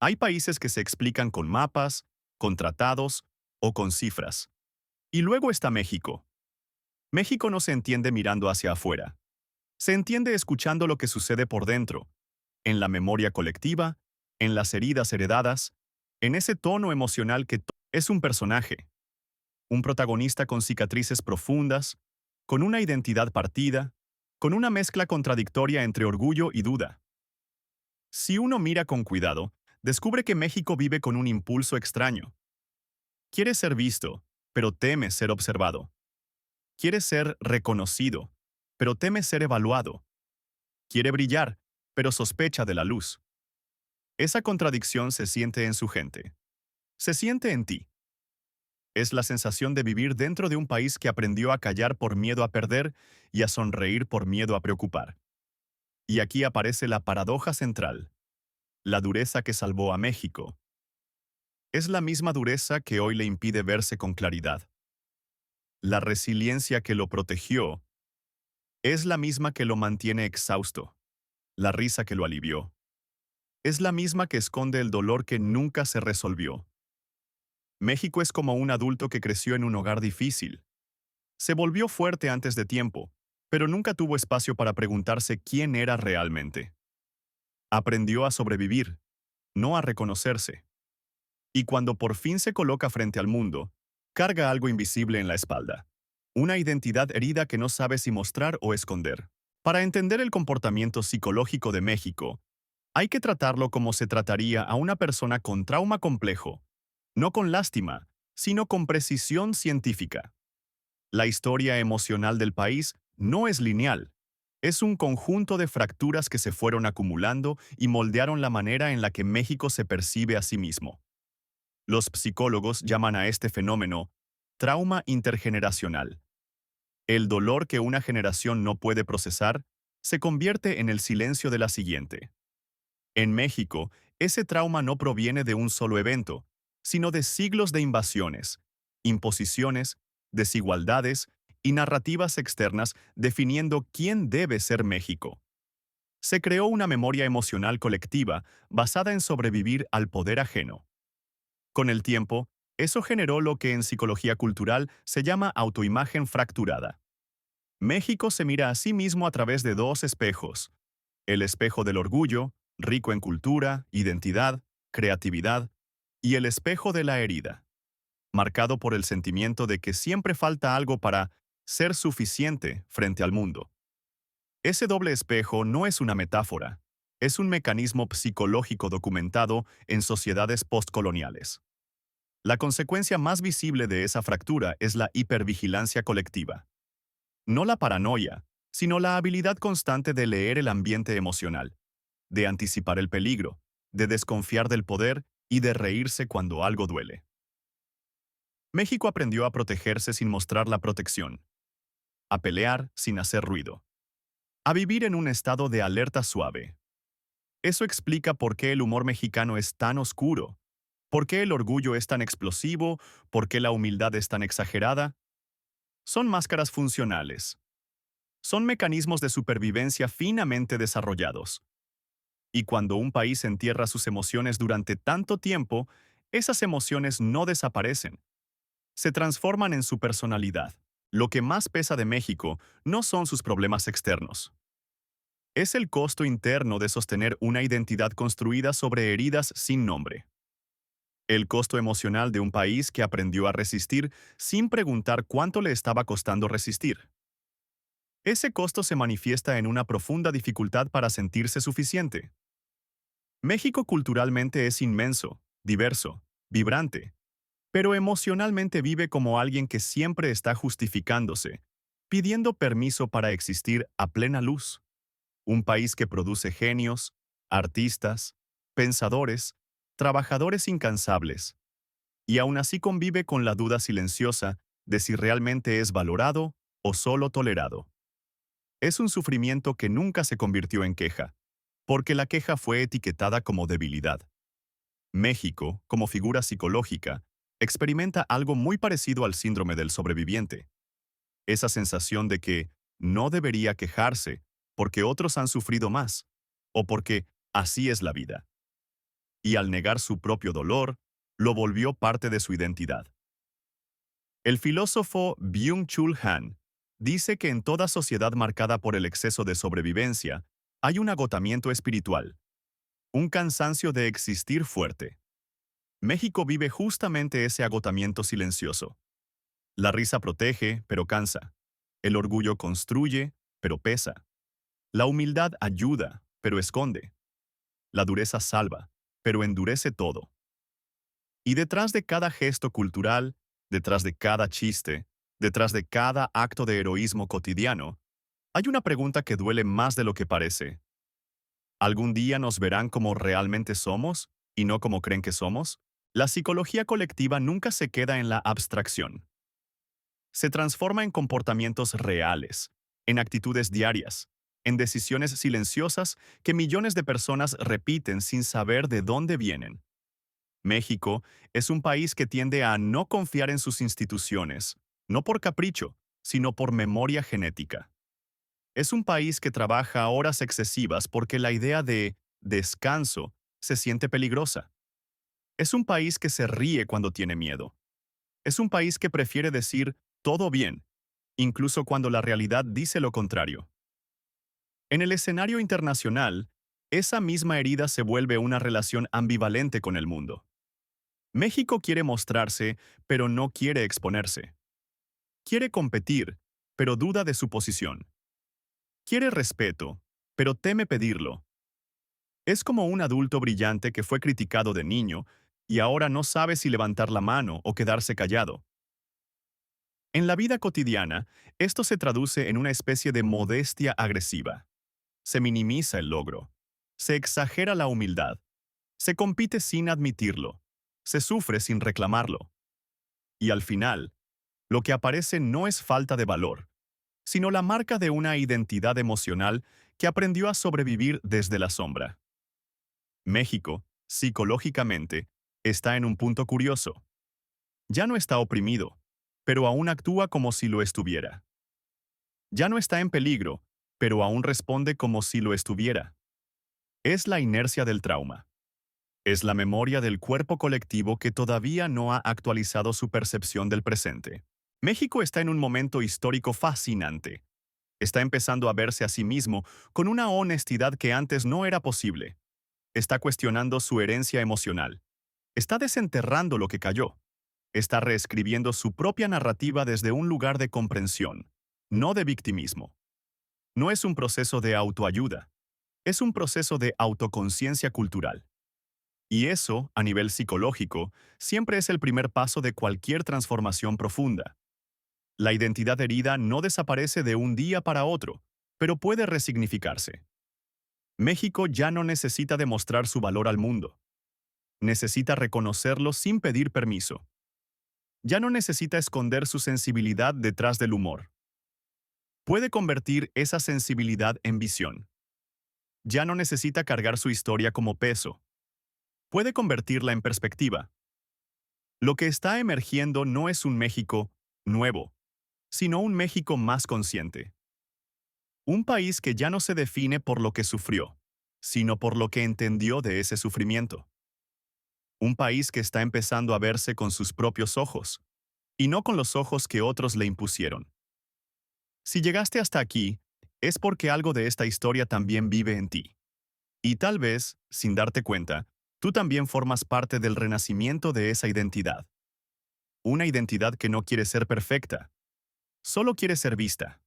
Hay países que se explican con mapas, con tratados o con cifras. Y luego está México. México no se entiende mirando hacia afuera. Se entiende escuchando lo que sucede por dentro, en la memoria colectiva, en las heridas heredadas, en ese tono emocional que es un personaje, un protagonista con cicatrices profundas, con una identidad partida, con una mezcla contradictoria entre orgullo y duda. Si uno mira con cuidado, descubre que México vive con un impulso extraño. Quiere ser visto, pero teme ser observado. Quiere ser reconocido, pero teme ser evaluado. Quiere brillar, pero sospecha de la luz. Esa contradicción se siente en su gente. Se siente en ti. Es la sensación de vivir dentro de un país que aprendió a callar por miedo a perder y a sonreír por miedo a preocupar. Y aquí aparece la paradoja central, la dureza que salvó a México. Es la misma dureza que hoy le impide verse con claridad. La resiliencia que lo protegió es la misma que lo mantiene exhausto. La risa que lo alivió es la misma que esconde el dolor que nunca se resolvió. México es como un adulto que creció en un hogar difícil. Se volvió fuerte antes de tiempo, pero nunca tuvo espacio para preguntarse quién era realmente. Aprendió a sobrevivir, no a reconocerse. Y cuando por fin se coloca frente al mundo, carga algo invisible en la espalda. Una identidad herida que no sabe si mostrar o esconder. Para entender el comportamiento psicológico de México, hay que tratarlo como se trataría a una persona con trauma complejo, no con lástima, sino con precisión científica. La historia emocional del país no es lineal. Es un conjunto de fracturas que se fueron acumulando y moldearon la manera en la que México se percibe a sí mismo. Los psicólogos llaman a este fenómeno trauma intergeneracional. El dolor que una generación no puede procesar se convierte en el silencio de la siguiente. En México, ese trauma no proviene de un solo evento, sino de siglos de invasiones, imposiciones, desigualdades y narrativas externas definiendo quién debe ser México. Se creó una memoria emocional colectiva basada en sobrevivir al poder ajeno. Con el tiempo, eso generó lo que en psicología cultural se llama autoimagen fracturada. México se mira a sí mismo a través de dos espejos: el espejo del orgullo, rico en cultura, identidad, creatividad, y el espejo de la herida, marcado por el sentimiento de que siempre falta algo para ser suficiente frente al mundo. Ese doble espejo no es una metáfora, es un mecanismo psicológico documentado en sociedades postcoloniales. La consecuencia más visible de esa fractura es la hipervigilancia colectiva. No la paranoia, sino la habilidad constante de leer el ambiente emocional, de anticipar el peligro, de desconfiar del poder y de reírse cuando algo duele. México aprendió a protegerse sin mostrar la protección, a pelear sin hacer ruido, a vivir en un estado de alerta suave. Eso explica por qué el humor mexicano es tan oscuro, por qué el orgullo es tan explosivo, por qué la humildad es tan exagerada. Son máscaras funcionales. Son mecanismos de supervivencia finamente desarrollados. Y cuando un país entierra sus emociones durante tanto tiempo, esas emociones no desaparecen. Se transforman en su personalidad. Lo que más pesa de México no son sus problemas externos. Es el costo interno de sostener una identidad construida sobre heridas sin nombre. El costo emocional de un país que aprendió a resistir sin preguntar cuánto le estaba costando resistir. Ese costo se manifiesta en una profunda dificultad para sentirse suficiente. México culturalmente es inmenso, diverso, vibrante, pero emocionalmente vive como alguien que siempre está justificándose, pidiendo permiso para existir a plena luz. Un país que produce genios, artistas, pensadores, trabajadores incansables, y aún así convive con la duda silenciosa de si realmente es valorado o solo tolerado. Es un sufrimiento que nunca se convirtió en queja, porque la queja fue etiquetada como debilidad. México, como figura psicológica, experimenta algo muy parecido al síndrome del sobreviviente. Esa sensación de que no debería quejarse porque otros han sufrido más, o porque así es la vida. y al negar su propio dolor, lo volvió parte de su identidad. El filósofo Byung-Chul Han dice que en toda sociedad marcada por el exceso de sobrevivencia, hay un agotamiento espiritual, un cansancio de existir fuerte. México vive justamente ese agotamiento silencioso. La risa protege, pero cansa. El orgullo construye, pero pesa. La humildad ayuda, pero esconde. La dureza salva, pero endurece todo. Y detrás de cada gesto cultural, detrás de cada chiste, detrás de cada acto de heroísmo cotidiano, hay una pregunta que duele más de lo que parece. ¿Algún día nos verán como realmente somos y no como creen que somos? La psicología colectiva nunca se queda en la abstracción. Se transforma en comportamientos reales, en actitudes diarias, en decisiones silenciosas que millones de personas repiten sin saber de dónde vienen. México es un país que tiende a no confiar en sus instituciones, no por capricho, sino por memoria genética. Es un país que trabaja horas excesivas porque la idea de descanso se siente peligrosa. Es un país que se ríe cuando tiene miedo. Es un país que prefiere decir todo bien, incluso cuando la realidad dice lo contrario. En el escenario internacional, esa misma herida se vuelve una relación ambivalente con el mundo. México quiere mostrarse, pero no quiere exponerse. Quiere competir, pero duda de su posición. Quiere respeto, pero teme pedirlo. Es como un adulto brillante que fue criticado de niño y ahora no sabe si levantar la mano o quedarse callado. En la vida cotidiana, esto se traduce en una especie de modestia agresiva. Se minimiza el logro. Se exagera la humildad. Se compite sin admitirlo. Se sufre sin reclamarlo. Y al final, lo que aparece no es falta de valor, sino la marca de una identidad emocional que aprendió a sobrevivir desde la sombra. México, psicológicamente, está en un punto curioso. Ya no está oprimido, pero aún actúa como si lo estuviera. Ya no está en peligro, pero aún responde como si lo estuviera. Es la inercia del trauma. Es la memoria del cuerpo colectivo que todavía no ha actualizado su percepción del presente. México está en un momento histórico fascinante. Está empezando a verse a sí mismo con una honestidad que antes no era posible. Está cuestionando su herencia emocional. Está desenterrando lo que cayó. Está reescribiendo su propia narrativa desde un lugar de comprensión, no de victimismo. No es un proceso de autoayuda, es un proceso de autoconciencia cultural. Y eso, a nivel psicológico, siempre es el primer paso de cualquier transformación profunda. La identidad herida no desaparece de un día para otro, pero puede resignificarse. México ya no necesita demostrar su valor al mundo. Necesita reconocerlo sin pedir permiso. Ya no necesita esconder su sensibilidad detrás del humor. Puede convertir esa sensibilidad en visión. Ya no necesita cargar su historia como peso. Puede convertirla en perspectiva. Lo que está emergiendo no es un México nuevo, sino un México más consciente. Un país que ya no se define por lo que sufrió, sino por lo que entendió de ese sufrimiento. Un país que está empezando a verse con sus propios ojos, y no con los ojos que otros le impusieron. Si llegaste hasta aquí, es porque algo de esta historia también vive en ti. Y tal vez, sin darte cuenta, tú también formas parte del renacimiento de esa identidad. Una identidad que no quiere ser perfecta, solo quiere ser vista.